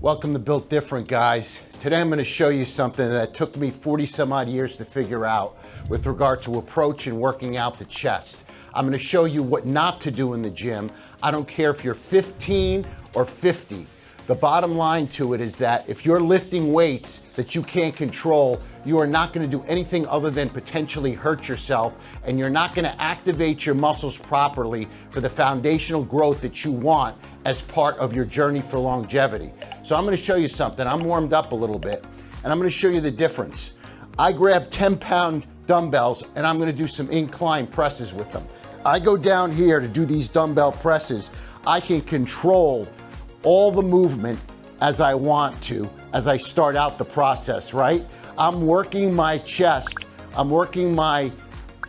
Welcome to Built Different, guys. Today I'm going to show you something that took me 40 some odd years to figure out with regard to approach and working out the chest. I'm going to show you what not to do in the gym. I don't care if you're 15 or 50. The bottom line to it is that if you're lifting weights that you can't control, you are not going to do anything other than potentially hurt yourself, and you're not going to activate your muscles properly for the foundational growth that you want as part of your journey for longevity. So I'm going to show you something. I'm warmed up a little bit, and I'm going to show you the difference. I grab 10-pound dumbbells, and I'm going to do some incline presses with them. I go down here to do these dumbbell presses. I can control all the movement as I want to, as I start out the process, right? I'm working my chest, I'm working my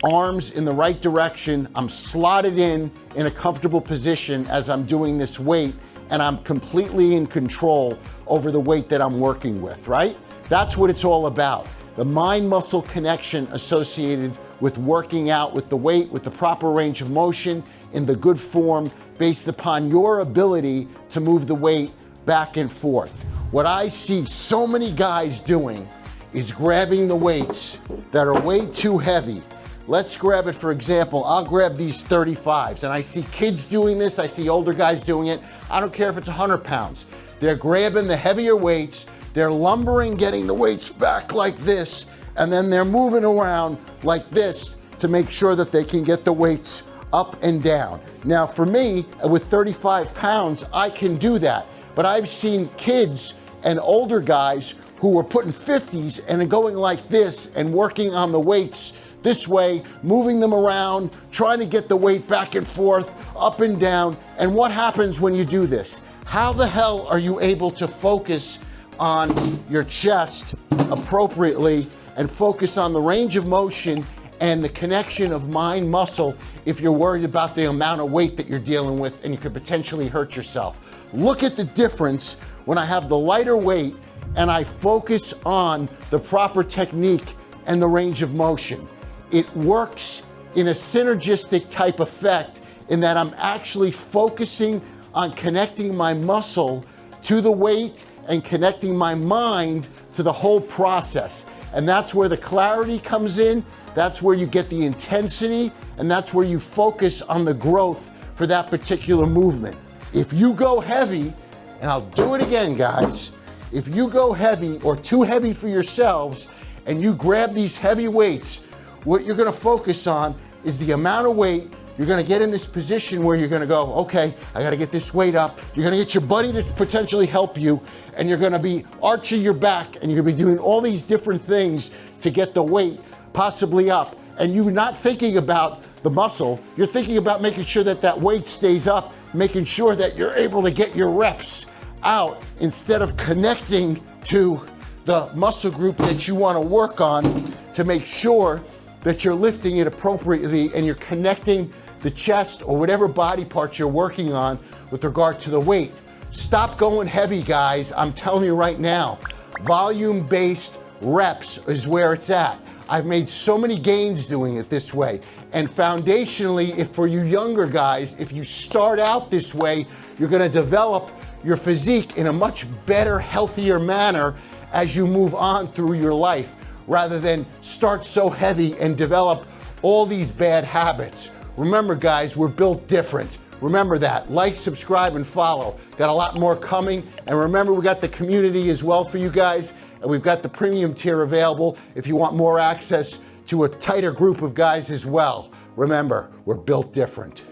arms in the right direction, I'm slotted in a comfortable position as I'm doing this weight, and I'm completely in control over the weight that I'm working with, right? That's what it's all about. The mind-muscle connection associated with working out with the weight, with the proper range of motion, in the good form, based upon your ability to move the weight back and forth. What I see so many guys doing is grabbing the weights that are way too heavy. Let's grab it, for example, I'll grab these 35s, and I see kids doing this, I see older guys doing it. I don't care if it's 100 pounds. They're grabbing the heavier weights, they're lumbering, getting the weights back like this, and then they're moving around like this to make sure that they can get the weights up and down. Now for me, with 35 pounds, I can do that. But I've seen kids and older guys who are putting 50s and going like this and working on the weights this way, moving them around, trying to get the weight back and forth, up and down. And what happens when you do this? How the hell are you able to focus on your chest appropriately and focus on the range of motion and the connection of mind muscle if you're worried about the amount of weight that you're dealing with and you could potentially hurt yourself? Look at the difference when I have the lighter weight and I focus on the proper technique and the range of motion. It works in a synergistic type effect in that I'm actually focusing on connecting my muscle to the weight and connecting my mind to the whole process. And that's where the clarity comes in. That's where you get the intensity, and that's where you focus on the growth for that particular movement. If you go heavy, and I'll do it again, guys, if you go heavy or too heavy for yourselves and you grab these heavy weights, what you're gonna focus on is the amount of weight. You're gonna get in this position where you're gonna go, okay, I gotta get this weight up. You're gonna get your buddy to potentially help you, and you're gonna be arching your back, and you're gonna be doing all these different things to get the weight possibly up. And you're not thinking about the muscle, you're thinking about making sure that that weight stays up, making sure that you're able to get your reps out instead of connecting to the muscle group that you wanna work on to make sure that you're lifting it appropriately and you're connecting the chest or whatever body part you're working on with regard to the weight. Stop going heavy, guys. I'm telling you right now, volume-based reps is where it's at. I've made so many gains doing it this way. And foundationally, if for you younger guys, if you start out this way, you're gonna develop your physique in a much better, healthier manner as you move on through your life, rather than start so heavy and develop all these bad habits. Remember, guys, we're built different. Remember that. Like, subscribe, and follow. Got a lot more coming. And remember, we got the community as well for you guys. And we've got the premium tier available if you want more access to a tighter group of guys as well. Remember, we're built different.